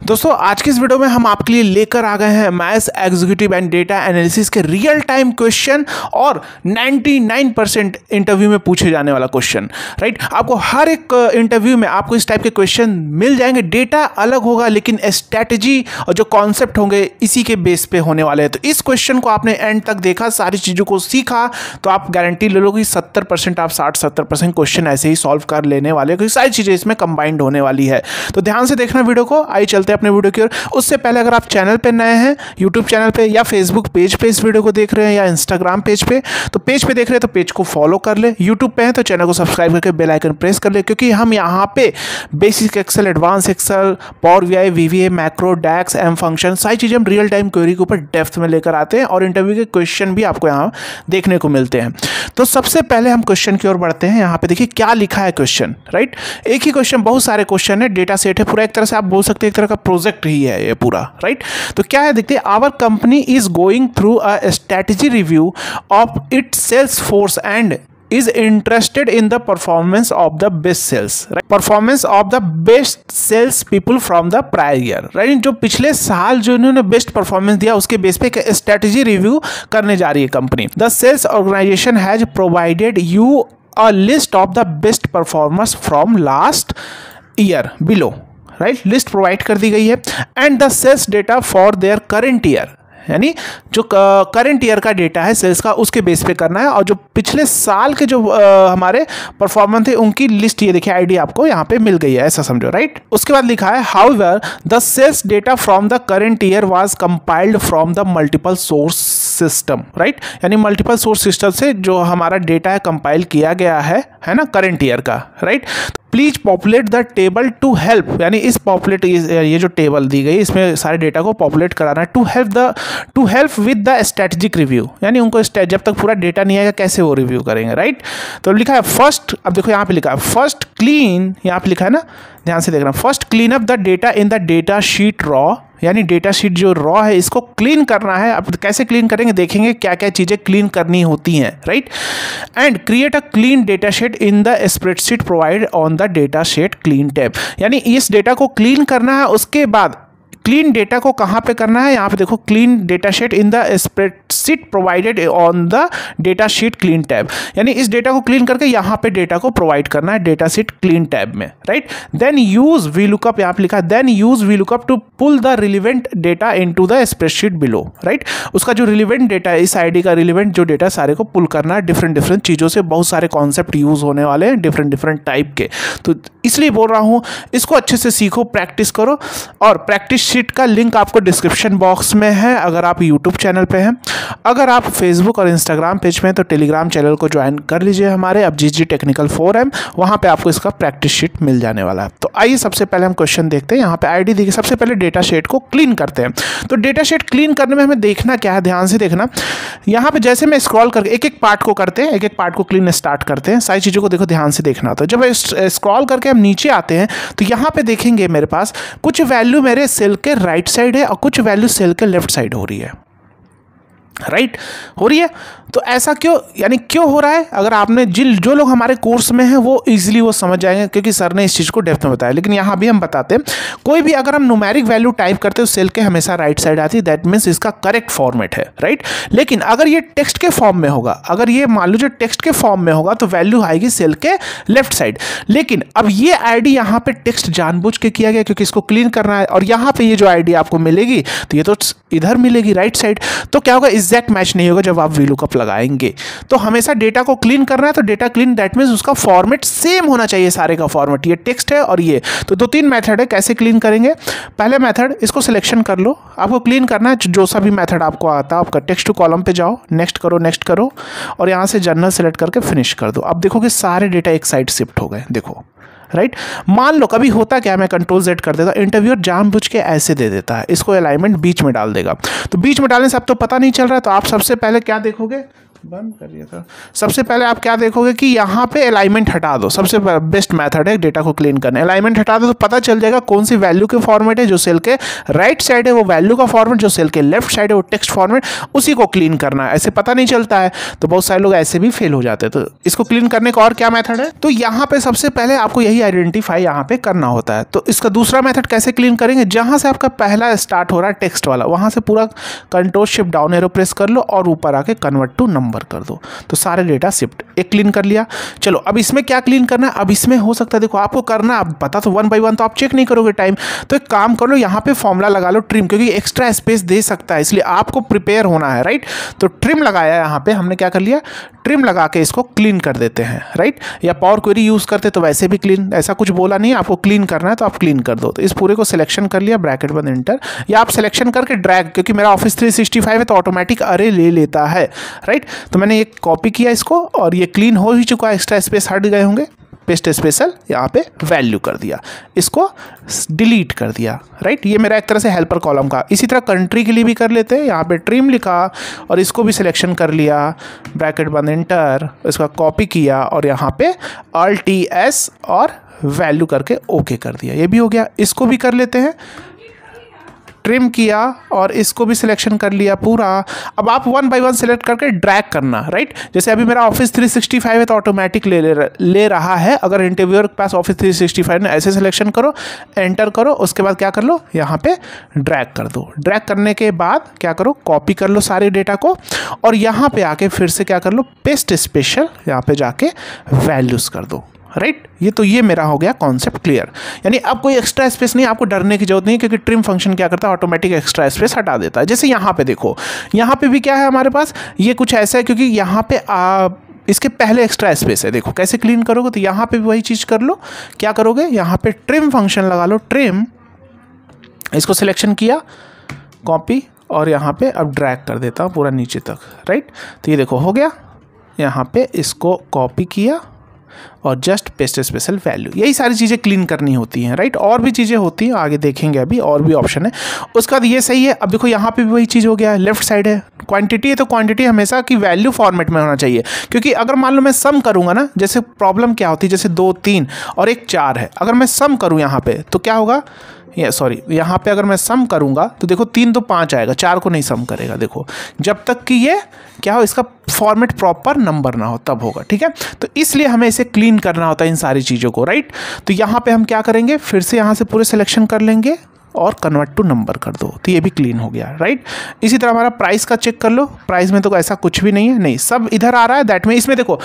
दोस्तों आज की इस वीडियो में हम आपके लिए लेकर आ गए हैं maths executive and data analysis के रियल टाइम क्वेश्चन और 99% इंटरव्यू में पूछे जाने वाला क्वेश्चन। राइट, आपको हर एक इंटरव्यू में आपको इस टाइप के क्वेश्चन मिल जाएंगे। डेटा अलग होगा लेकिन स्ट्रैटेजी और जो कॉन्सेप्ट होंगे इसी के बेस पे होने वाले हैं। तो इस क्वेश्चन को आपने एंड तक देखा, सारी चीज़ों को सीखा, तो आप गारंटी ले लो कि 70% आप 60-70% क्वेश्चन ऐसे ही सॉल्व कर लेने वाले हैं, क्योंकि सारी चीज़ें इसमें कंबाइंड होने वाली है। तो ध्यान से देखना वीडियो को। आइए चलते अपने वीडियो की ओर। उससे पहले अगर आप चैनल पे नए हैं, यूट्यूब चैनल पे या फेसबुक पेज पे इस वीडियो को देख रहे हैं या इंस्टाग्राम पेज पे, तो पेज पे देख रहे हैं तो पेज को फॉलो कर ले। यूट्यूब पे हैं तो चैनल को सब्सक्राइब करके बेल आइकन प्रेस कर ले, क्योंकि हम यहाँ पे basic Excel, advance Excel, power BI, VBA, macro, DAX, M function, सारी चीज़ें हम रियल टाइम क्वेरी के ऊपर डेप्थ में लेकर आते हैं और इंटरव्यू के क्वेश्चन भी आपको यहाँ देखने को मिलते हैं। तो सबसे पहले हम क्वेश्चन की ओर बढ़ते हैं। यहाँ पे देखिए क्या लिखा है क्वेश्चन। राइट, एक ही क्वेश्चन, बहुत सारे क्वेश्चन है, डेटा सेट है, पूरा एक तरह से आप बोल सकते हैं एक तरह का प्रोजेक्ट ही है ये पूरा। राइट, तो क्या है देखते हैं। Our company is going through a strategy review of its sales force and is interested in the performance of the best sales, right? Performance of the best sales people from the prior year, right? जो पिछले साल जो इन्होंने best performance दिया उसके base पे एक strategy review करने जा रही है company. The sales organization has provided you a list of the best performers from last year below, right? List provide कर दी गई है and the sales data for their current year, यानी जो करंट ईयर का डेटा है sales का उसके base पे करना है, और जो पिछले साल के जो हमारे परफॉर्मेंस थे उनकी लिस्ट ये देखिए आईडी आपको यहाँ पे मिल गई है, ऐसा समझो। राइट, उसके बाद लिखा है however the sales data from the current year was compiled from the multiple source system. Right, यानी मल्टीपल सोर्स सिस्टम से जो हमारा डेटा है कंपाइल किया गया है ना, करंट ईयर का। Right, please populate the table to help, यानी इस पॉपुलेट ये जो टेबल दी गई इसमें सारे डेटा को पॉपुलेट कराना है। To help with the strategic review, यानी उनको जब तक पूरा डेटा नहीं आएगा कैसे वो रिव्यू करेंगे। राइट, तो लिखा है फर्स्ट, अब देखो यहाँ पे लिखा है फर्स्ट क्लीन, यहाँ पे लिखा है ना, ध्यान से देखना, first clean up the data in the data sheet raw, यानी डेटा शीट जो रॉ है इसको क्लीन करना है। अब कैसे क्लीन करेंगे देखेंगे, क्या क्या चीज़ें क्लीन करनी होती हैं। Right, and create a clean data sheet in the spreadsheet provide on the data sheet clean tab, यानी इस डेटा को क्लीन करना है। उसके बाद क्लीन डेटा को कहाँ पे करना है, यहाँ पे देखो clean data sheet in the spreadsheet provided on the data sheet clean tab, यानी इस डेटा को क्लीन करके यहाँ पे डेटा को प्रोवाइड करना है डेटा शीट क्लीन टैब में। Right, then use V lookup, यहाँ पे लिखा है then use V lookup to pull the relevant data into the spreadsheet below. Right, उसका जो रिलेवेंट डेटा है, इस आईडी का रिलेवेंट जो डेटा सारे को पुल करना है डिफरेंट चीज़ों से। बहुत सारे कॉन्सेप्ट यूज होने वाले हैं डिफरेंट टाइप के, तो इसलिए बोल रहा हूँ इसको अच्छे से सीखो, प्रैक्टिस करो। और प्रैक्टिस शीट का लिंक आपको डिस्क्रिप्शन बॉक्स में है अगर आप यूट्यूब चैनल पे हैं। अगर आप फेसबुक और इंस्टाग्राम पेज में हैं तो टेलीग्राम चैनल को ज्वाइन कर लीजिए हमारे, अब जीजी टेक्निकल 4M, वहाँ पे आपको इसका प्रैक्टिस शीट मिल जाने वाला है। तो आइए सबसे पहले हम क्वेश्चन देखते हैं। यहाँ पे आईडी देखिए, सबसे पहले डेटा शीट को क्लीन करते हैं। तो डेटा शीट क्लीन करने में हमें देखना क्या है, ध्यान से देखना। यहाँ पे जैसे मैं स्क्रॉल करके एक एक पार्ट को करते हैं, एक एक पार्ट को क्लीन स्टार्ट करते हैं, सारी चीज़ों को देखो ध्यान से देखना। तो जब स्क्रॉल करके हम नीचे आते हैं तो यहाँ पे देखेंगे मेरे पास कुछ वैल्यू मेरे सेल के राइट साइड है और कुछ वैल्यू सेल के लेफ्ट साइड हो रही है। राइट, हो रही है। तो ऐसा क्यों, यानी क्यों हो रहा है, अगर आपने जो लोग हमारे कोर्स में हैं वो इजीली वो समझ जाएंगे, क्योंकि सर ने इस चीज़ को डेप्थ में बताया। लेकिन यहाँ भी हम बताते हैं, कोई भी अगर हम न्यूमेरिक वैल्यू टाइप करते हैं सेल के हमेशा राइट साइड आती है, दैट मीन्स इसका करेक्ट फॉर्मेट है। राइट, लेकिन अगर ये टेक्स्ट के फॉर्म में होगा, अगर ये मान लो जो टेक्स्ट के फॉर्म में होगा तो वैल्यू आएगी सेल के लेफ्ट साइड। लेकिन अब ये आईडी यहाँ पे टेक्स्ट जानबूझ के किया गया क्योंकि इसको क्लीन करना है, और यहाँ पे ये जो आईडी आपको मिलेगी तो ये तो इधर मिलेगी राइट साइड। तो क्या होगा, एग्जैक्ट मैच नहीं होगा जब आप वीलुकअप लगाएंगे। तो हमेशा डेटा को क्लीन करना है, तो डेटा क्लीन दैट मीन्स उसका फॉर्मेट सेम होना चाहिए, सारे का फॉर्मेट, ये टेक्स्ट है और ये। तो 2-3 मेथड है कैसे क्लीन करेंगे। पहले मेथड, इसको सिलेक्शन कर लो, आपको क्लीन करना है जो सा भी मेथड आपको आता है। आपका टेक्स्ट टू कॉलम पे जाओ, नेक्स्ट करो और यहाँ से जनरल सेलेक्ट करके फिनिश कर दो। अब देखो कि सारे डेटा एक साइड शिफ्ट हो गए, देखो। राइट, मान लो कभी होता क्या, मैं कंट्रोल Z कर देता, इंटरव्यूअर जानबूझ के ऐसे दे देता है, इसको अलाइनमेंट बीच में डाल देगा। तो बीच में डालने से अब तो पता नहीं चल रहा है, तो आप सबसे पहले क्या देखोगे, बंद करिए था। सबसे पहले आप क्या देखोगे कि यहाँ पे अलाइनमेंट हटा दो, सबसे बेस्ट मेथड है डेटा को क्लीन करने। अलाइनमेंट हटा दो तो पता चल जाएगा कौन सी वैल्यू के फॉर्मेट है, जो सेल के राइट साइड है वो वैल्यू का फॉर्मेट, जो सेल के लेफ्ट साइड है वो टेक्स्ट फॉर्मेट, उसी को क्लीन करना है। ऐसे पता नहीं चलता है तो बहुत सारे लोग ऐसे भी फेल हो जाते हैं। तो इसको क्लीन करने का और क्या मेथड है, तो यहाँ पे सबसे पहले आपको यही आइडेंटिफाई यहाँ पे करना होता है। तो इसका दूसरा मेथड कैसे क्लीन करेंगे, जहाँ से आपका पहला स्टार्ट हो रहा है टेक्स्ट वाला, वहाँ से पूरा control shift down arrow press कर लो और ऊपर आके कन्वर्ट टू नंबर कर दो, तो सारे डेटा शिफ्ट एक क्लीन कर लिया। चलो अब इसमें क्या क्लीन करना है, अब इसमें हो सकता है देखो आपको करना, आप पता तो 1 बाय 1 तो आप चेक नहीं करोगे टाइम, तो एक काम कर लो यहाँ पे फॉर्मूला लगा लो ट्रिम, क्योंकि एक्स्ट्रा स्पेस दे सकता है इसलिए आपको प्रिपेयर होना है, राइट। तो ट्रिम लगाया यहाँ पे हमने, क्या कर लिया ट्रिम लगा के इसको क्लीन कर देते हैं, राइट। या पावर क्वेरी यूज़ करते तो वैसे भी क्लीन, ऐसा कुछ बोला नहीं, आपको क्लीन करना है तो आप क्लीन कर दो। तो इस पूरे को सिलेक्शन कर लिया, ब्रैकेट बंद एंटर, या आप सिलेक्शन करके ड्रैग, क्योंकि मेरा ऑफिस 365 है तो ऑटोमेटिक अरे ले लेता है, राइट। तो मैंने एक कॉपी किया इसको और ये क्लीन हो ही चुका है, एक्स्ट्रा स्पेस हट गए होंगे, पेस्ट स्पेशल यहाँ पे वैल्यू कर दिया, इसको डिलीट कर दिया, राइट। ये मेरा एक तरह से हेल्पर कॉलम का। इसी तरह कंट्री के लिए भी कर लेते हैं, यहाँ पे ट्रिम लिखा और इसको भी सिलेक्शन कर लिया, ब्रैकेट बंद एंटर, इसका कॉपी किया और यहाँ पे Alt+S और वैल्यू करके ओके कर दिया, ये भी हो गया। इसको भी कर लेते हैं, ट्रिम किया और इसको भी सिलेक्शन कर लिया पूरा। अब आप 1 बाय 1 सिलेक्ट करके ड्रैग करना, राइट। जैसे अभी मेरा ऑफिस 365 है तो ऑटोमेटिक ले रहा है। अगर इंटरव्यूअर के पास ऑफिस 365 ने, ऐसे सिलेक्शन करो, एंटर करो, उसके बाद क्या कर लो यहाँ पे ड्रैग कर दो। ड्रैग करने के बाद क्या करो, कॉपी कर लो सारे डेटा को और यहाँ पे आके फिर से क्या कर लो, पेस्ट स्पेशल, यहाँ पे जाके वैल्यूज़ कर दो, राइट। ये मेरा हो गया कॉन्सेप्ट क्लियर। यानी अब कोई एक्स्ट्रा स्पेस नहीं, आपको डरने की जरूरत नहीं, क्योंकि ट्रिम फंक्शन क्या करता है, ऑटोमेटिक एक्स्ट्रा स्पेस हटा देता है। जैसे यहाँ पे देखो, यहाँ पे भी क्या है हमारे पास, ये कुछ ऐसा है क्योंकि यहाँ पे इसके पहले एक्स्ट्रा स्पेस है। देखो कैसे क्लीन करोगे, तो यहाँ पे भी वही चीज़ कर लो। क्या करोगे, यहाँ पे ट्रिम फंक्शन लगा लो, ट्रिम, इसको सिलेक्शन किया, कॉपी और यहाँ पे अब ड्रैग कर देता हूँ पूरा नीचे तक, राइट। तो ये देखो हो गया, यहाँ पे इसको कॉपी किया और जस्ट पेस्ट स्पेशल वैल्यू, यही सारी चीज़ें क्लीन करनी होती हैं, राइट। और भी चीज़ें होती हैं, आगे देखेंगे, अभी और भी ऑप्शन है। उसके बाद ये सही है। अब देखो यहाँ पे भी वही चीज़ हो गया है, लेफ्ट साइड है, क्वांटिटी है तो क्वांटिटी हमेशा की वैल्यू फॉर्मेट में होना चाहिए, क्योंकि अगर मान लो मैं सम करूँगा ना, जैसे प्रॉब्लम क्या होती है, जैसे 2 3 और 1 4 है, अगर मैं सम करूँ यहाँ पे तो क्या होगा, यहाँ पे अगर मैं सम करूँगा तो देखो 3 तो 5 आएगा, 4 को नहीं सम करेगा। देखो जब तक कि ये क्या हो, इसका फॉर्मेट प्रॉपर नंबर ना हो तब होगा, ठीक है। तो इसलिए हमें इसे क्लीन करना होता है इन सारी चीज़ों को, राइट। तो यहाँ पे हम क्या करेंगे, फिर से यहाँ से पूरे सिलेक्शन कर लेंगे और कन्वर्ट टू नंबर कर दो, तो ये भी क्लीन हो गया, राइट। इसी तरह हमारा प्राइस का चेक कर लो, प्राइस में तो ऐसा कुछ भी नहीं है, नहीं सब इधर आ रहा है, दैट में इसमें देखो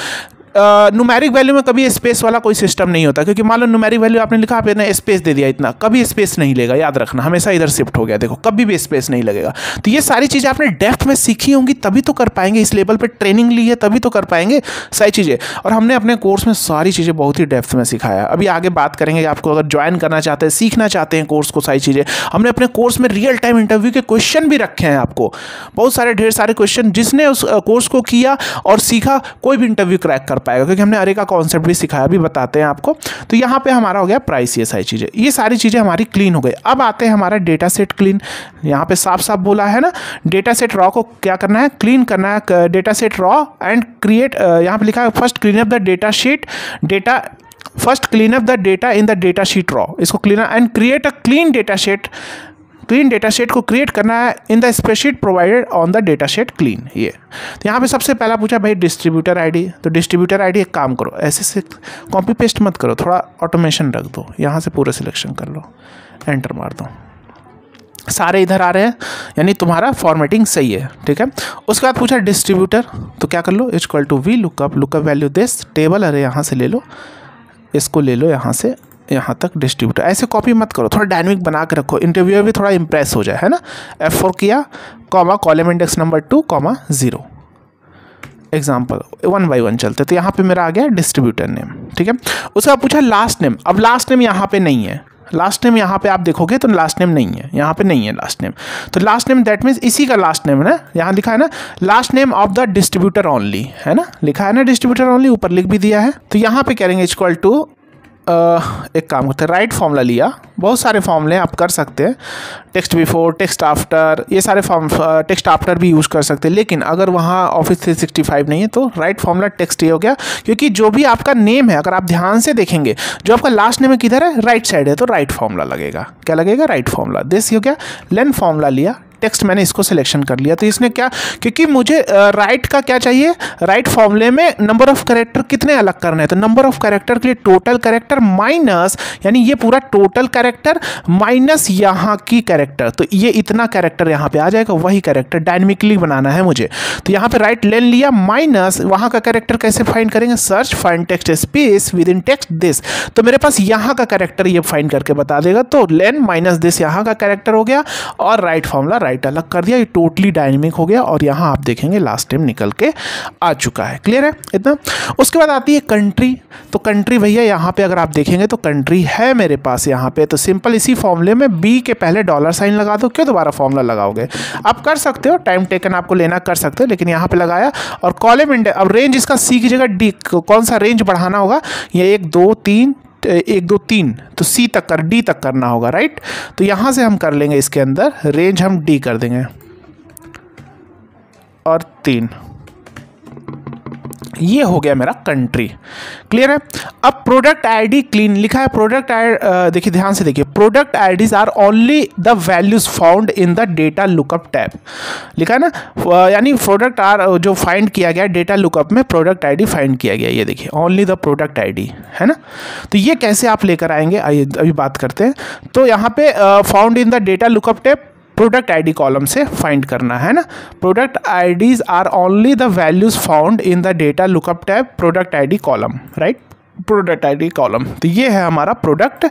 न्यूमेरिक वैल्यू में कभी स्पेस वाला कोई सिस्टम नहीं होता, क्योंकि मान लो न्यूमेरिक वैल्यू आपने लिखा, आपने स्पेस दे दिया इतना, कभी स्पेस नहीं लेगा, याद रखना, हमेशा इधर शिफ्ट हो गया, देखो कभी भी स्पेस नहीं लगेगा। तो ये सारी चीज़ें आपने डेप्थ में सीखी होंगी तभी तो कर पाएंगे, इस लेवल पे ट्रेनिंग ली है तभी तो कर पाएंगे सारी चीज़ें। और हमने अपने कोर्स में सारी चीज़ें बहुत ही डेप्थ में सिखाया। अभी आगे बात करेंगे, आपको अगर ज्वाइन करना चाहते हैं, सीखना चाहते हैं कोर्स को, सारी चीज़ें हमने अपने कोर्स में रियल टाइम इंटरव्यू के क्वेश्चन भी रखे हैं आपको, बहुत सारे ढेर सारे क्वेश्चन, जिसने उस कोर्स को किया और सीखा कोई भी इंटरव्यू क्रैक कर पाएगा, क्योंकि हमने अरे का कॉन्सेप्ट भी सिखाया, भी बताते हैं आपको। तो यहाँ पे हमारा हो गया प्राइस, ये सारी चीज़ें, ये सारी चीज़ें हमारी क्लीन हो गई। अब आते हैं हमारा डेटा सेट क्लीन, यहाँ पे साफ साफ बोला है ना, डेटा सेट रॉ को क्या करना है, क्लीन करना है। Data set raw and create, यहाँ पे लिखा है first clean up the data sheet, first clean up the data in the data sheet raw, इसको clean and create a clean data set, clean data set को create करना है in the spreadsheet provided on the data set clean. ये तो यहाँ पे सबसे पहला पूछा भाई डिस्ट्रीब्यूटर आईडी, तो डिस्ट्रीब्यूटर आईडी एक काम करो, ऐसे से कॉपी पेस्ट मत करो, थोड़ा ऑटोमेशन रख दो, यहाँ से पूरे सिलेक्शन कर लो, एंटर मार दो, सारे इधर आ रहे हैं, यानी तुम्हारा फॉर्मेटिंग सही है, ठीक है। उसके बाद पूछा डिस्ट्रीब्यूटर, तो क्या कर लो, equal to V lookup value this table, अरे यहाँ से ले लो, इसको ले लो यहाँ से यहाँ तक डिस्ट्रीब्यूटर, ऐसे कॉपी मत करो, थोड़ा डायनेमिक बना के रखो, इंटरव्यूअर भी थोड़ा इंप्रेस हो जाए, है ना। F4 किया, comma column index number 2, comma 0, example 1 by 1 चलते, तो यहाँ पे मेरा आ गया डिस्ट्रीब्यूटर नेम, ठीक है। उसके बाद पूछा लास्ट नेम, अब लास्ट नेम यहाँ पे नहीं है, लास्ट नेम यहाँ पे आप देखोगे तो लास्ट नेम नहीं है, यहाँ पे नहीं है लास्ट नेम, तो लास्ट नेम दैट मीन्स इसी का लास्ट नेम है ना, यहाँ लिखा है ना last name of the distributor only, है ना, लिखा है ना डिस्ट्रीब्यूटर ओनली, ऊपर लिख भी दिया है। तो यहाँ पे करेंगे इक्वल टू एक काम करते हैं, राइट फॉर्मूला लिया, बहुत सारे फॉर्मूले आप कर सकते हैं, टेक्स्ट बिफोर, टेक्स्ट आफ्टर, ये सारे टेक्स्ट आफ्टर भी यूज़ कर सकते हैं, लेकिन अगर वहाँ ऑफिस 365 नहीं है तो राइट फॉर्मूला टेक्स्ट ये हो गया, क्योंकि जो भी आपका नेम है अगर आप ध्यान से देखेंगे जो आपका लास्ट नेम है किधर है, राइट साइड है, तो राइट फॉर्मूला लगेगा, क्या लगेगा, राइट फॉर्मूला। दिस हो गया, लेन फॉर्मूला लिया, टेक्स्ट मैंने इसको सिलेक्शन कर लिया, तो इसने क्या, क्योंकि मुझे राइट का क्या चाहिए, राइट फॉर्मूले में नंबर ऑफ कैरेक्टर कितने अलग करने हैं, तो नंबर ऑफ कैरेक्टर के लिए टोटल कैरेक्टर माइनस, यानी ये पूरा टोटल कैरेक्टर माइनस यहाँ की कैरेक्टर, तो ये इतना कैरेक्टर यहाँ पे आ जाएगा, वही कैरेक्टर डायनेमिकली बनाना है मुझे, तो यहाँ पे राइट लेन लिया माइनस वहाँ का कैरेक्टर कैसे फाइंड करेंगे, search find text space with in text this, तो मेरे पास यहाँ का कैरेक्टर ये फाइंड करके बता देगा, तो लेन माइनस दिस यहाँ का कैरेक्टर हो गया, और राइट फॉर्मूला राइट अलग कर दिया, ये टोटली डायनेमिक हो गया, और यहाँ आप देखेंगे लास्ट टाइम निकल के आ चुका है। क्लियर है इतना। उसके बाद आती है कंट्री, तो कंट्री भैया यहाँ पे अगर आप देखेंगे तो कंट्री है मेरे पास यहाँ पे, तो सिंपल इसी फॉर्मूले में बी के पहले डॉलर साइन लगा दो, क्यों दोबारा फॉर्मूला लगाओगे, आप कर सकते हो, टाइम टेकन आपको लेना कर सकते हो, लेकिन यहाँ पे लगाया, और कॉलम इंडेक्स, अब रेंज इसका सी की जगह डी, कौन सा रेंज बढ़ाना होगा, ये 1 2 3 1 2 3, तो सी तक कर, डी तक करना होगा, राइट, तो यहाँ से हम कर लेंगे, इसके अंदर रेंज हम डी कर देंगे और 3, ये हो गया मेरा कंट्री। क्लियर है। अब प्रोडक्ट आईडी क्लीन लिखा है, प्रोडक्ट आई, देखिए ध्यान से देखिए, product IDs are only the values found in the data lookup tab, लिखा है ना, यानी प्रोडक्ट आर जो फाइंड किया गया डेटा लुकअप में, प्रोडक्ट आईडी फाइंड किया गया, ये देखिए ओनली द प्रोडक्ट आईडी, है ना, तो ये कैसे आप लेकर आएंगे, आइए अभी बात करते हैं। तो यहाँ पे found in the data lookup tab product ID column से फाइंड करना है ना, product IDs are only the values found in the data lookup tab product ID column, right, product ID column, तो ये है हमारा प्रोडक्ट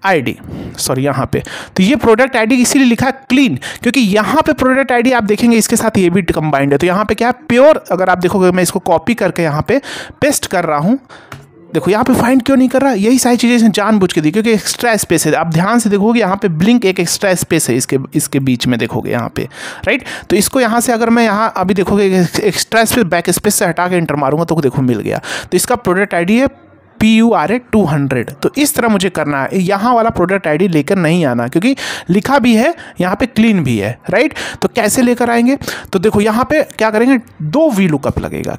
आईडी, सॉरी यहाँ पे, तो ये प्रोडक्ट आईडी इसीलिए लिखा है क्लीन, क्योंकि यहाँ पे प्रोडक्ट आईडी आप देखेंगे इसके साथ ये भी कंबाइंड है, तो यहाँ पे क्या है प्योर, अगर आप देखोगे मैं इसको कॉपी करके यहाँ पे पेस्ट कर रहा हूँ, देखो यहाँ पे फाइंड क्यों नहीं कर रहा, यही सारी चीज़ें इसने जानबूझ के दी, क्योंकि एक्स्ट्रा स्पेस है, आप ध्यान से देखोगे यहाँ पे ब्लिंक एक एक्स्ट्रा स्पेस है इसके बीच में, देखोगे यहाँ पे, राइट, तो इसको यहाँ से अगर मैं यहाँ अभी देखोगे एक्स्ट्रा स्पेस बैक स्पेस से हटा के एंटर मारूंगा तो देखो मिल गया, तो इसका प्रोडक्ट आईडी है PURA 200, तो इस तरह मुझे करना है, यहाँ वाला प्रोडक्ट आईडी लेकर नहीं आना, क्योंकि लिखा भी है यहाँ पे क्लीन भी है, राइट, तो कैसे लेकर आएंगे, तो देखो यहाँ पे क्या करेंगे, 2 VLOOKUP लगेगा,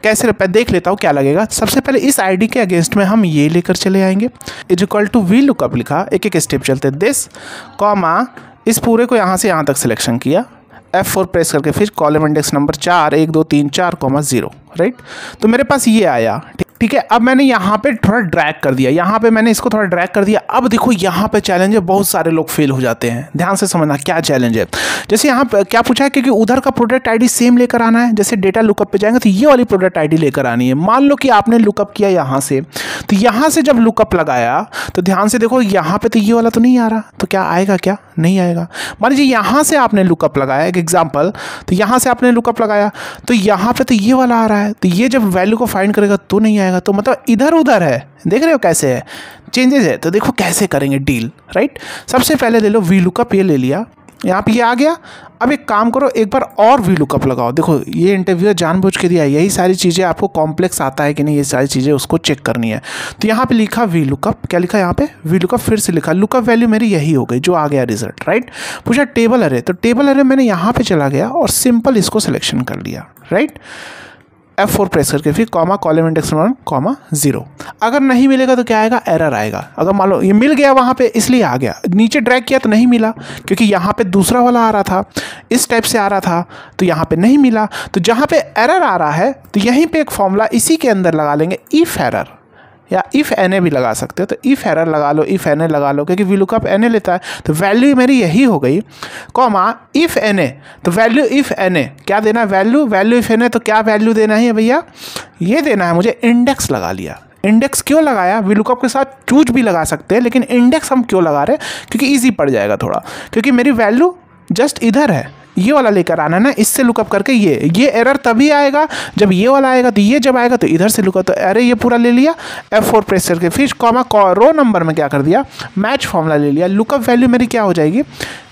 कैसे देख लेता हूँ क्या लगेगा। सबसे पहले इस आईडी के अगेंस्ट में हम ये लेकर चले आएंगे, इज इक्वल टू VLOOKUP लिखा, एक एक स्टेप चलते, दिस कॉमा, इस पूरे को यहाँ से यहाँ तक सिलेक्शन किया, F4 प्रेस करके फिर कॉलम इंडेक्स नंबर 4 1 2 3 4 0, राइट, तो मेरे पास ये आया, ठीक है। अब मैंने यहाँ पे थोड़ा ड्रैग कर दिया, यहाँ पे मैंने इसको थोड़ा ड्रैग कर दिया। अब देखो यहाँ पे चैलेंज है, बहुत सारे लोग फेल हो जाते हैं, ध्यान से समझना क्या चैलेंज है। जैसे यहाँ पे क्या पूछा है, क्योंकि उधर का प्रोडक्ट आईडी सेम लेकर आना है, जैसे डेटा लुकअप पे जाएंगे तो ये वाली प्रोडक्ट आईडी लेकर आनी है। मान लो कि आपने लुकअप किया यहाँ से, तो यहाँ से जब लुकअप लगाया तो ध्यान से देखो यहाँ पे तो ये वाला तो नहीं आ रहा, तो क्या आएगा, क्या नहीं आएगा। मान लीजिए यहाँ से आपने लुकअप लगाया, एक एग्जाम्पल, तो यहाँ से आपने लुकअप लगाया तो यहाँ पे तो ये वाला आ रहा है, तो ये जब वैल्यू को फाइंड करेगा तो नहीं आएगा, तो मतलब इधर उधर है, देख रहे हो कैसे है, चेंजेस है। तो देखो कैसे करेंगे डील, राइट। सबसे पहले ले लो VLOOKUP, ये ले लिया, यहाँ पे ये आ गया। अब एक काम करो, एक बार और VLOOKUP लगाओ। देखो ये इंटरव्यूअर जानबूझ के दिया, यही सारी चीज़ें आपको कॉम्प्लेक्स आता है कि नहीं, ये सारी चीज़ें उसको चेक करनी है। तो यहाँ पे लिखा VLOOKUP, क्या लिखा यहाँ पे VLOOKUP, फिर से लिखा लुकअप वैल्यू मेरी यही हो गई जो आ गया रिजल्ट, राइट। पूछा टेबल अरे, तो टेबल अरे मैंने यहाँ पे चला गया और सिंपल इसको सिलेक्शन कर लिया, राइट। F4 प्रेस करके फिर कॉमा, कॉलम इंडेक्स 1, 0। अगर नहीं मिलेगा तो क्या आएगा, एरर आएगा। अगर मान लो ये मिल गया वहाँ पे इसलिए आ गया, नीचे ड्रैग किया तो नहीं मिला, क्योंकि यहाँ पे दूसरा वाला आ रहा था, इस टाइप से आ रहा था, तो यहाँ पे नहीं मिला। तो जहाँ पे एरर आ रहा है तो यहीं पे एक फॉर्मूला इसी के अंदर लगा लेंगे, इफ एरर, या इफ़ NA भी लगा सकते हो, तो इफ़ एरर लगा लो, इफ़ NA लगा लो, क्योंकि VLOOKUP NA लेता है, तो वैल्यू मेरी यही हो गई, कॉमा इफ़ NA, तो वैल्यू इफ़ NA क्या देना है, वैल्यू इफ़ NA, तो क्या वैल्यू देना है भैया, ये देना है मुझे, इंडेक्स लगा लिया। इंडेक्स क्यों लगाया, VLOOKUP के साथ चूज भी लगा सकते हैं, लेकिन इंडेक्स हम क्यों लगा रहे हैं, क्योंकि ईजी पड़ जाएगा थोड़ा, क्योंकि मेरी वैल्यू जस्ट इधर है, ये वाला लेकर आना ना, इससे लुकअप करके ये एरर तभी आएगा जब ये वाला आएगा, तो ये जब आएगा तो इधर से लुकअप, तो अरे ये पूरा ले लिया, F4 प्रेस करके फिर कॉमा, रो नंबर में क्या कर दिया, मैच फॉर्मूला ले लिया। लुकअप वैल्यू मेरी क्या हो जाएगी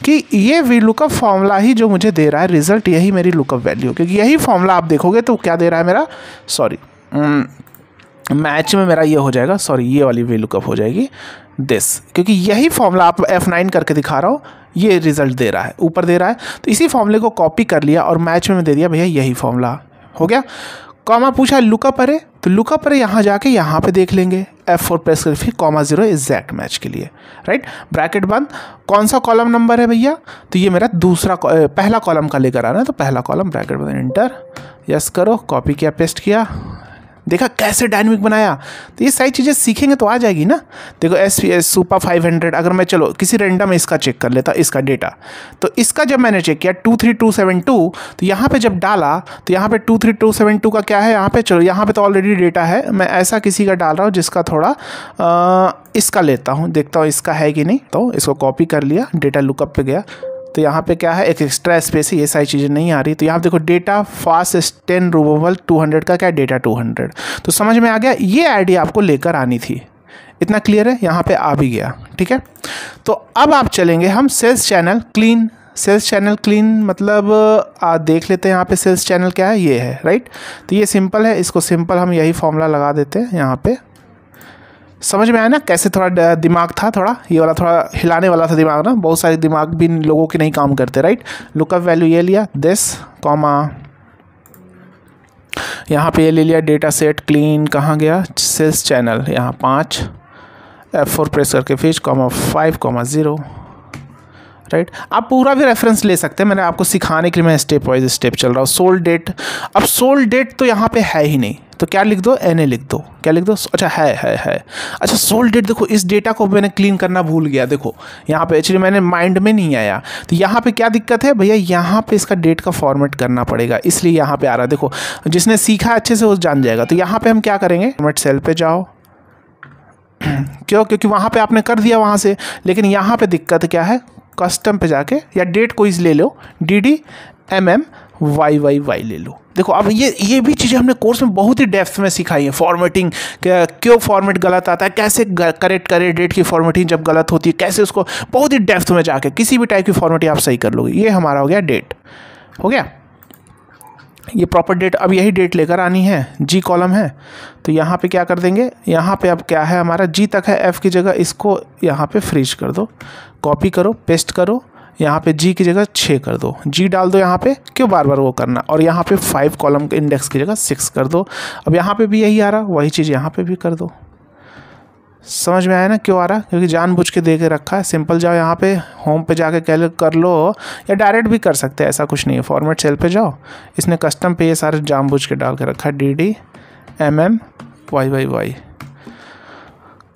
कि ये VLOOKUP फॉर्मूला ही जो मुझे दे रहा है रिजल्ट, यही मेरी लुकअप वैल्यू, क्योंकि यही फॉर्मूला आप देखोगे तो क्या दे रहा है मेरा, सॉरी मैच में मेरा ये हो जाएगा, सॉरी ये वाली वी लुकअप हो जाएगी दिस, क्योंकि यही फॉर्मूला आप F9 करके दिखा रहा हूँ, ये रिजल्ट दे रहा है, ऊपर दे रहा है। तो इसी फॉर्मूले को कॉपी कर लिया और मैच में दे दिया भैया यही फॉर्मूला हो गया। कॉमा पूछा लुकअप अरे, तो लुकअप अरे यहाँ जाके यहाँ पे देख लेंगे, F4 प्रेस कर फिर कॉमा 0 एग्जैक्ट मैच के लिए, राइट। ब्रैकेट बंद। कौन सा कॉलम नंबर है भैया, तो ये मेरा पहला कॉलम का लेकर आना है, तो पहला कॉलम ब्रैकेट बंद इंटर, यस करो, कॉपी किया पेस्ट किया, देखा कैसे डायनेमिक बनाया। तो ये सारी चीज़ें सीखेंगे तो आ जाएगी ना। देखो SPS सुपर 500, अगर मैं चलो किसी रेंडम इसका चेक कर लेता इसका डेटा, तो इसका जब मैंने चेक किया 23272, तो यहाँ पे जब डाला तो यहाँ पे 23272 का क्या है, यहाँ पे चलो यहाँ पे तो ऑलरेडी डेटा है, मैं ऐसा किसी का डाल रहा हूँ जिसका थोड़ा इसका लेता हूँ, देखता हूँ इसका है कि नहीं। तो इसको कॉपी कर लिया, डेटा लुकअप पे गया, तो यहाँ पे क्या है एक एक्स्ट्रा स्पेस है, ये सारी चीज़ें नहीं आ रही। तो यहाँ देखो डेटा फास्ट 10 रिमूवल 200 का क्या डेटा 200, तो समझ में आ गया। ये आइडिया आपको लेकर आनी थी, इतना क्लियर है, यहाँ पे आ भी गया, ठीक है। तो अब आप चलेंगे हम sales channel clean. Sales channel clean मतलब देख लेते हैं यहाँ पे सेल्स चैनल क्या है, ये है, राइट। तो ये सिंपल है, इसको सिंपल हम यही फॉर्मूला लगा देते हैं यहाँ पे। समझ में आया ना कैसे, थोड़ा दिमाग था, थोड़ा ये वाला थोड़ा हिलाने वाला था दिमाग ना, बहुत सारे दिमाग भी लोगों के नहीं काम करते, राइट। लुकअप वैल्यू ये लिया दिस, कॉमा यहाँ पे ये ले लिया डेटा सेट क्लीन, कहाँ गया सेल्स चैनल, यहाँ 5, F4 प्रेस करके फिर कॉमा 5 कॉमा 0, राइट। आप पूरा भी रेफरेंस ले सकते हैं, मैंने आपको सिखाने के लिए मैं स्टेप वाइज स्टेप चल रहा हूँ। सोल्ड डेट, अब सोल्ड डेट तो यहाँ पे है ही नहीं, तो क्या लिख दो, NA लिख दो, क्या लिख दो, अच्छा है। अच्छा सोल्ड डेट, देखो इस डेटा को मैंने क्लीन करना भूल गया, देखो यहाँ पे एक्चुअली मैंने माइंड में नहीं आया। तो यहाँ पे क्या दिक्कत है भैया, यहाँ पे इसका डेट का फॉर्मेट करना पड़ेगा, इसलिए यहाँ पे आ रहा है। देखो जिसने सीखा अच्छे से वो जान जाएगा। तो यहाँ पे हम क्या करेंगे, फॉर्मेट सेल पे जाओ, क्यों, क्योंकि वहाँ पे आपने कर दिया वहाँ से, लेकिन यहाँ पे दिक्कत क्या है, कस्टम पे जाके या डेट कोई ले लो, DDMMYYY ले लो। देखो अब ये भी चीज़ें हमने कोर्स में बहुत ही डेप्थ में सिखाई है। फॉर्मेटिंग, क्यों फॉर्मेट गलत आता है, कैसे करेक्ट करें डेट की फॉर्मेटिंग जब गलत होती है, कैसे उसको बहुत ही डेप्थ में जाके किसी भी टाइप की फॉर्मेटिंग आप सही कर लोगे। ये हमारा हो गया डेट, हो गया ये प्रॉपर डेट। अब यही डेट लेकर आनी है, G कॉलम है, तो यहाँ पे क्या कर देंगे, यहाँ पे अब क्या है हमारा G तक है, F की जगह इसको यहाँ पे फ्रीज कर दो, कॉपी करो पेस्ट करो, यहाँ पे G की जगह 6 कर दो, G डाल दो यहाँ पे, क्यों बार बार वो करना, और यहाँ पे 5 कॉलम के इंडेक्स की जगह 6 कर दो। अब यहाँ पे भी यही आ रहा, वही चीज़ यहाँ पे भी कर दो। समझ में आया ना क्यों आ रहा, क्योंकि जानबूझ के दे के रखा है। सिंपल जाओ यहाँ पे होम पे जाके कैलकुलेट कर लो, या डायरेक्ट भी कर सकते हैं, ऐसा कुछ नहीं है। फॉर्मेट सेल पे जाओ, इसने कस्टम पे ये सारे जानबूझ के डाल के रखा है, DDMMYYY,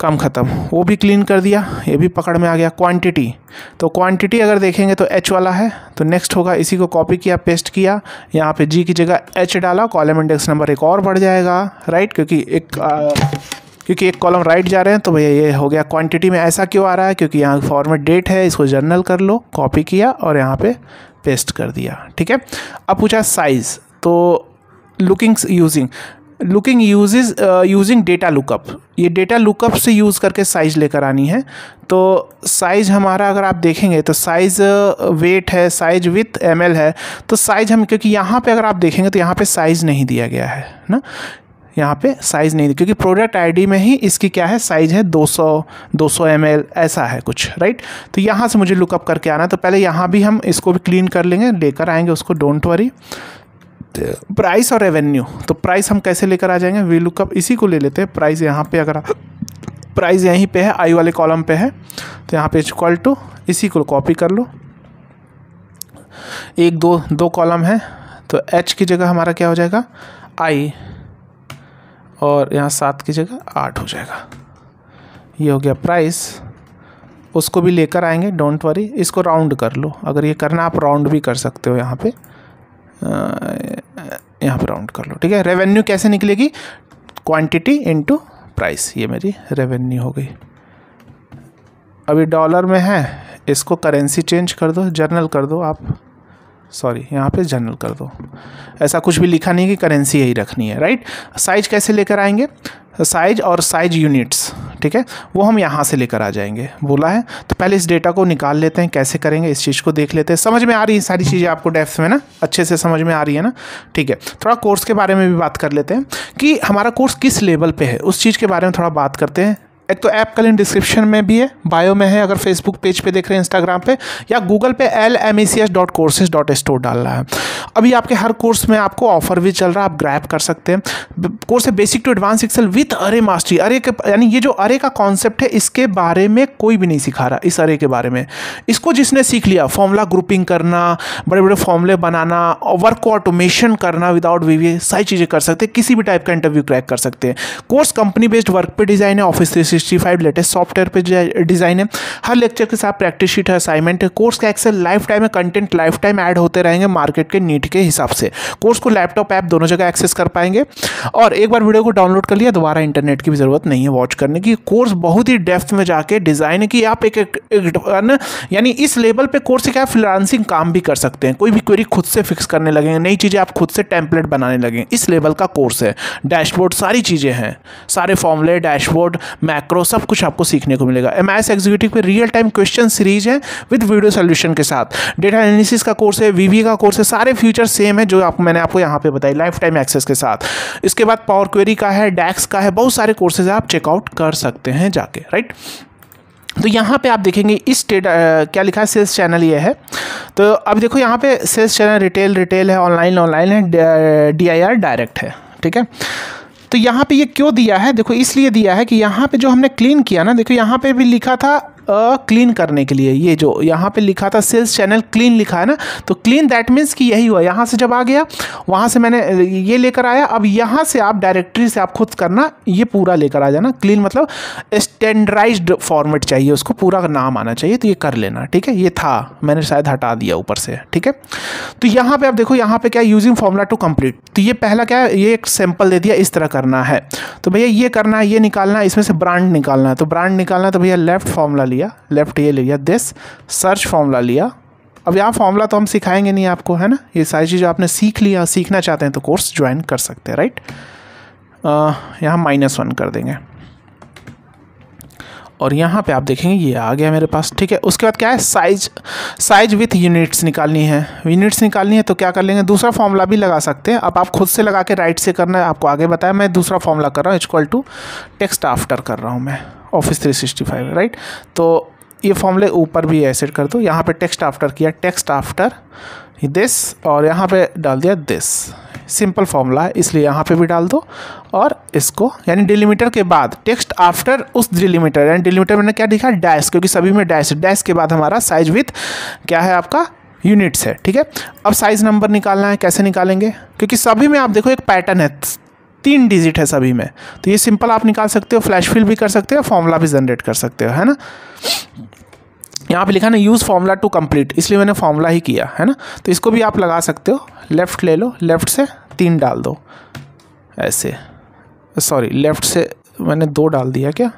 काम ख़त्म। वो भी क्लीन कर दिया, ये भी पकड़ में आ गया। क्वांटिटी, तो क्वांटिटी अगर देखेंगे तो H वाला है, तो नेक्स्ट होगा, इसी को कॉपी किया पेस्ट किया, यहाँ पे G की जगह H डाला, कॉलम इंडेक्स नंबर एक और बढ़ जाएगा, राइट, क्योंकि एक कॉलम राइट जा रहे हैं। तो भैया ये हो गया क्वांटिटी में। ऐसा क्यों आ रहा है, क्योंकि यहाँ फॉर्मेट डेट है, इसको जर्नल कर लो, कॉपी किया और यहाँ पे पेस्ट कर दिया, ठीक है। अब पूछा साइज़, तो लुकिंग यूजिंग डेटा लुकअप, ये डेटा लुकअप से यूज़ करके साइज़ लेकर आनी है। तो साइज़ हमारा अगर आप देखेंगे तो साइज़ वेट है, साइज विथ ml है, तो साइज़ हम, क्योंकि यहाँ पे अगर आप देखेंगे तो यहाँ पे साइज़ नहीं दिया गया है ना, यहाँ पे साइज़ नहीं, क्योंकि प्रोडक्ट आईडी में ही इसकी क्या है साइज़ है 200 ml ऐसा है कुछ, राइट। तो यहाँ से मुझे लुकअप करके आना है, तो पहले यहाँ भी हम इसको भी क्लीन कर लेंगे, लेकर आएंगे उसको, डोंट वरी। प्राइस और रेवेन्यू, तो प्राइस हम कैसे लेकर आ जाएंगे, वी लुकअप इसी को ले लेते हैं। प्राइस यहाँ पे, अगर प्राइस यहीं पे है, आई वाले कॉलम पे है, तो यहाँ पे इक्वल टू, इसी को कॉपी कर लो, एक दो कॉलम है, तो H की जगह हमारा क्या हो जाएगा I, और यहाँ 7 की जगह 8 हो जाएगा। ये हो गया प्राइस, उसको भी लेकर आएंगे, डोंट वरी। इसको राउंड कर लो, अगर ये करना आप राउंड भी कर सकते हो, यहाँ पे राउंड कर लो, ठीक है। रेवेन्यू कैसे निकलेगी, क्वांटिटी इनटू प्राइस, ये मेरी रेवेन्यू हो गई। अभी डॉलर में है, इसको करेंसी चेंज कर दो, जर्नल कर दो आप, सॉरी यहाँ पे जनरल कर दो, ऐसा कुछ भी लिखा नहीं कि करेंसी यही रखनी है, राइट। साइज कैसे लेकर आएंगे, साइज और साइज यूनिट्स, ठीक है, वो हम यहाँ से लेकर आ जाएंगे बोला है। तो पहले इस डेटा को निकाल लेते हैं, कैसे करेंगे इस चीज़ को देख लेते हैं। समझ में आ रही है सारी चीज़ें आपको डेप्थ में ना, अच्छे से समझ में आ रही है ना, ठीक है। थोड़ा कोर्स के बारे में भी बात कर लेते हैं कि हमारा कोर्स किस लेवल पे है, उस चीज़ के बारे में थोड़ा बात करते हैं। एक तो ऐप का लिंक डिस्क्रिप्शन में भी है, बायो में है, अगर फेसबुक पेज पे देख रहे हैं, इंस्टाग्राम पे या गूगल पे lmecs.courses.store डालना है। अभी आपके हर कोर्स में आपको ऑफर भी चल रहा है, आप ग्रैब कर सकते हैं। कोर्स है basic to advance Excel with अरे मास्टरी। अरे के यानी ये जो अरे का कॉन्सेप्ट है, इसके बारे में कोई भी नहीं सिखा रहा, इस अरे के बारे में। इसको जिसने सीख लिया, फॉर्मूला ग्रुपिंग करना, बड़े बड़े फॉर्मूले बनाना, वर्क को ऑटोमेशन करना विदाउट वीवीए, सारी चीज़ें कर सकते हैं, किसी भी टाइप का इंटरव्यू क्रैक कर सकते हैं। कोर्स कंपनी बेस्ड वर्क पे डिज़ाइन है, ऑफिस 365 लेटेस्ट सॉफ्टवेयर पे डिज़ाइन है। हर लेक्चर के साथ प्रैक्टिस शीट है, असाइनमेंट है। कोर्स का एक्सेल लाइफ टाइम है, कंटेंट लाइफ टाइम ऐड होते रहेंगे मार्केट के नीड के हिसाब से। कोर्स को लैपटॉप ऐप दोनों जगह एक्सेस कर पाएंगे, और एक बार वीडियो को डाउनलोड कर लिया, दोबारा इंटरनेट की भी ज़रूरत नहीं है वॉच करने की। कोर्स बहुत ही डेप्थ में जाके डिज़ाइन है कि आप एक यानी इस लेवल पे कोर्स से क्या फ्रीलांसिंग काम भी कर सकते हैं। कोई भी क्वेरी खुद से फिक्स करने लगेंगे, नई चीज़ें आप खुद से टेम्पलेट बनाने लगेंगे, इस लेवल का कोर्स है। डैशबोर्ड सारी चीज़ें हैं, सारे फॉर्मूले, डैशबोर्ड, मैक्रो, सब कुछ आपको सीखने को मिलेगा। एमआईएस एग्जीक्यूटिव पे रियल टाइम क्वेश्चन सीरीज है विद वीडियो सोल्यूशन के साथ। डेटा एनालिसिस का कोर्स है, वीवीए का कोर्स है, सारे फीचर सेम है जो मैंने आपको यहाँ पे बताई, लाइफ टाइम एक्सेस के साथ। इसके बाद पावर क्वेरी का है, डैक्स का है, बहुत सारे कोर्सेज आप चेकआउट कर सकते हैं जाके, राइट। तो यहाँ पे आप देखेंगे इस क्या लिखा है, सेल्स चैनल ये है। तो अब देखो यहाँ पे सेल्स चैनल रिटेल है, ऑनलाइन है, DIR डायरेक्ट है, ठीक है। तो यहाँ पे ये क्यों दिया है, देखो इसलिए दिया है कि यहाँ पे जो हमने क्लीन किया ना, देखो यहाँ पे भी लिखा था क्लीन करने के लिए, ये जो यहाँ पे लिखा था सेल्स चैनल क्लीन लिखा है ना, तो क्लीन दैट मीन्स कि यही हुआ। यहाँ से जब आ गया, वहाँ से मैंने ये लेकर आया, अब यहाँ से आप डायरेक्टरी से आप खुद करना, ये पूरा लेकर आ जाना। क्लीन मतलब स्टैंडर्डाइज्ड फॉर्मेट चाहिए, उसको पूरा नाम आना चाहिए, तो ये कर लेना, ठीक है। ये था, मैंने शायद हटा दिया ऊपर से, ठीक है। तो यहाँ पे आप देखो, यहाँ पे क्या, यूजिंग फॉर्मूला टू कंप्लीट। तो ये पहला क्या है, ये एक सैंपल दे दिया, इस तरह करना है। तो भैया ये करना है, ये निकालना है, इसमें से ब्रांड निकालना है। तो ब्रांड निकालना है, तो भैया लेफ्ट फॉर्मूला लिया, लेफ्ट ये लिया, दिस सर्च फॉर्मूला लिया। अब यहाँ फॉर्मूला तो हम सिखाएंगे नहीं आपको, है ना, ये सारी चीज़ें आपने सीख लिया। सीखना चाहते हैं तो कोर्स ज्वाइन कर सकते हैं, राइट। यहाँ -1 कर देंगे, और यहाँ पे आप देखेंगे ये आ गया मेरे पास, ठीक है। उसके बाद क्या है, साइज विथ यूनिट्स निकालनी है। यूनिट्स निकालनी है तो क्या कर लेंगे, दूसरा फॉर्मूला भी लगा सकते हैं। अब आप खुद से लगा के राइट से करना है, आपको आगे बताया। मैं दूसरा फॉर्मूला कर रहा हूँ, इक्वल टू टेक्स्ट आफ्टर कर रहा हूँ मैं, ऑफिस 365, राइट। तो ये फॉर्मूले ऊपर भी ऐसे कर दो, यहाँ पे टेक्स्ट आफ्टर किया, टेक्स्ट आफ्टर दिस, और यहाँ पे डाल दिया दिस। सिंपल फॉर्मूला है इसलिए यहाँ पे भी डाल दो, और इसको यानी डिलीमीटर के बाद टेक्स्ट आफ्टर उस डिलीमीटर, यानी डिलीमीटर मैंने क्या लिखा, डैश, क्योंकि सभी में डैश के बाद हमारा साइज विथ क्या है आपका, यूनिट्स है, ठीक है। अब साइज नंबर निकालना है, कैसे निकालेंगे, क्योंकि सभी में आप देखो एक पैटर्न है, 3 डिजिट है सभी में। तो ये सिंपल आप निकाल सकते हो, फ्लैश फिल भी कर सकते हो, फॉर्मूला भी जनरेट कर सकते हो, है ना। यहाँ पे लिखा ना यूज़ फॉर्मूला टू कंप्लीट, इसलिए मैंने फॉर्मूला ही किया, है ना। तो इसको भी आप लगा सकते हो, लेफ़्ट ले लो, लेफ़्ट से 3 डाल दो ऐसे, सॉरी लेफ़्ट से मैंने 2 डाल दिया क्या,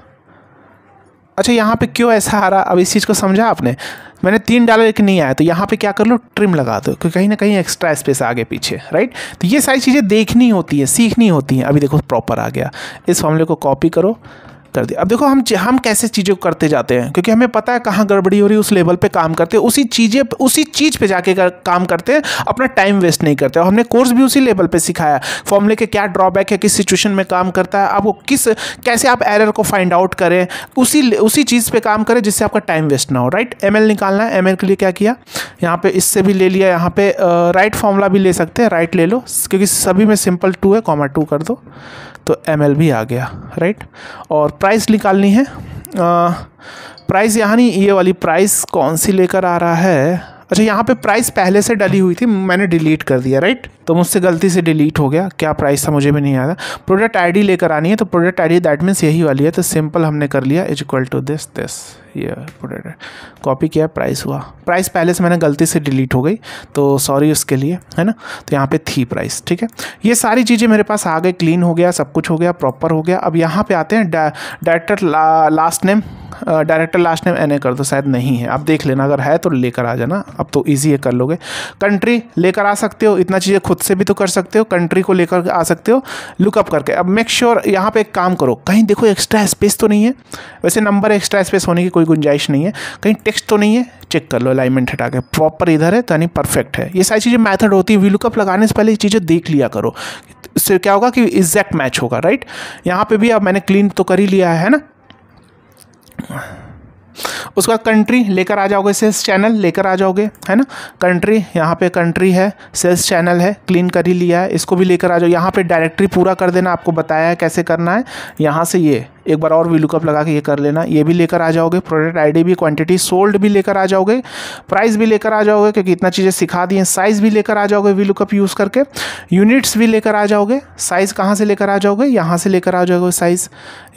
अच्छा यहाँ पे क्यों ऐसा आ रहा, अब इस चीज़ को समझा आपने। मैंने 3 डाला लेकिन नहीं आया, तो यहाँ पे क्या कर लो, ट्रिम लगा दो, क्योंकि कहीं ना कहीं एक्स्ट्रा स्पेस आगे पीछे, राइट। तो ये सारी चीज़ें देखनी होती है, सीखनी होती हैं। अभी देखो प्रॉपर आ गया, इस फॉर्मूले को कॉपी करो, कर दिया। अब देखो हम कैसे चीज़ों को करते जाते हैं, क्योंकि हमें पता है कहाँ गड़बड़ी हो रही है, उस लेवल पे काम करते हैं, उसी चीज़ पे जाके काम करते हैं, अपना टाइम वेस्ट नहीं करते। और हमने कोर्स भी उसी लेवल पे सिखाया, फॉर्मूले के क्या ड्रॉबैक है, किस सिचुएशन में काम करता है, आपको कैसे आप एरर को फाइंड आउट करें, उसी चीज़ पे काम करें जिससे आपका टाइम वेस्ट ना हो, राइट। ML निकालना है, ML के लिए क्या किया, यहाँ पे इससे भी ले लिया, यहाँ पे राइट फॉर्मूला भी ले सकते हैं, राइट ले लो, क्योंकि सभी में सिंपल 2 है, 2 कर दो, तो ML भी आ गया, राइट। और प्राइस निकालनी है, प्राइस यहाँ नहीं, ये वाली प्राइस कौन सी लेकर आ रहा है, अच्छा यहाँ पे प्राइस पहले से डली हुई थी, मैंने डिलीट कर दिया, राइट। तो मुझसे गलती से डिलीट हो गया, क्या प्राइस था मुझे भी नहीं याद। प्रोडक्ट आईडी लेकर आनी है, तो प्रोडक्ट आईडी दैट मीन्स यही वाली है, तो सिंपल हमने कर लिया इक्वल टू दिस, ये प्रोडक्ट कॉपी किया, प्राइस हुआ। प्राइस पहले से मैंने गलती से डिलीट हो गई, तो सॉरी उसके लिए, है ना। तो यहाँ पे थी प्राइस, ठीक है। ये सारी चीज़ें मेरे पास आ गई, क्लीन हो गया, सब कुछ हो गया, प्रॉपर हो गया। अब यहाँ पे आते हैं director last name, director last name NA कर दो, शायद नहीं है, आप देख लेना, अगर है तो लेकर आ जाना, अब तो ईजी है, कर लोगे। कंट्री लेकर आ सकते हो, इतना चीज़ें खुद से भी तो कर सकते हो, कंट्री को लेकर आ सकते हो लुकअप करके। अब मेक श्योर यहाँ पे एक काम करो, कहीं देखो एक्स्ट्रा स्पेस तो नहीं है, वैसे नंबर एक्स्ट्रा स्पेस होने की कोई गुंजाइश नहीं है, कहीं टेक्स्ट तो नहीं है, चेक कर लो, अलाइनमेंट हटा के प्रॉपर इधर है तो यानी परफेक्ट है। ये सारी चीज़ें मेथड होती है, वीलुकअप लगाने से पहले ये चीज़ें देख लिया करो, इससे क्या होगा कि एग्जैक्ट मैच होगा, राइट। यहाँ पे भी अब मैंने क्लीन तो कर ही लिया है ना। उसका कंट्री लेकर आ जाओगे, सेल्स चैनल लेकर आ जाओगे, है ना। कंट्री, यहाँ पे कंट्री है, सेल्स चैनल है, क्लीन कर ही लिया है, इसको भी लेकर आ जाओ। यहाँ पे डायरेक्टरी पूरा कर देना, आपको बताया है कैसे करना है। यहाँ से ये एक बार और वीलुकअप लगा के ये कर लेना, ये भी लेकर आ जाओगे। प्रोडक्ट आईडी भी, क्वांटिटी सोल्ड भी लेकर आ जाओगे, प्राइस भी लेकर आ जाओगे क्योंकि इतना चीज़ें सिखा दी हैं। साइज़ भी लेकर आ जाओगे वीलुकअप यूज़ करके, यूनिट्स भी लेकर आ जाओगे। साइज़ कहाँ से लेकर आ जाओगे, यहाँ से लेकर आ जाओगे साइज़,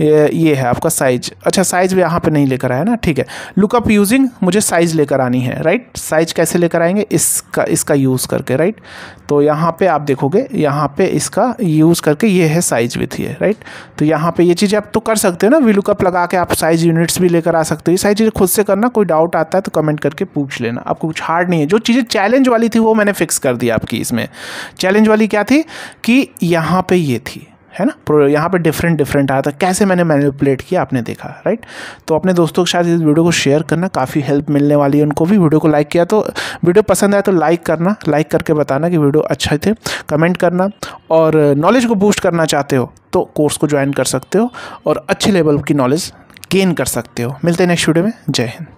ये है आपका साइज। अच्छा साइज़ भी यहाँ पे नहीं लेकर आया ना, ठीक है। लुकअप यूजिंग, मुझे साइज़ लेकर आनी है, राइट। साइज़ कैसे लेकर आएंगे, इसका यूज़ करके, राइट। तो यहाँ पे आप देखोगे, यहाँ पे इसका यूज़ करके ये है साइज़ विथ ये, राइट। तो यहाँ पे ये चीज़ें आप तो कर सकते हो ना, वीलुकअप लगा के आप साइज यूनिट्स भी लेकर आ सकते हो। ये सारी चीज़ें खुद से करना, कोई डाउट आता है तो कमेंट करके पूछ लेना, आपको कुछ हार्ड नहीं है। जो चीज़ें चैलेंज वाली थी वो मैंने फिक्स कर दी आपकी। इसमें चैलेंज वाली क्या थी कि यहाँ पे ये थी, है ना, यहाँ पे डिफरेंट आया था, कैसे मैंने मैनिपुलेट किया आपने देखा, राइट। तो अपने दोस्तों के साथ इस वीडियो को शेयर करना, काफ़ी हेल्प मिलने वाली है उनको भी। वीडियो को लाइक किया तो, वीडियो पसंद आया तो लाइक करना, लाइक करके बताना कि वीडियो अच्छे थे, कमेंट करना। और नॉलेज को बूस्ट करना चाहते हो तो कोर्स को ज्वाइन कर सकते हो और अच्छे लेवल की नॉलेज गेन कर सकते हो। मिलते हैं नेक्स्ट वीडियो में, जय हिंद।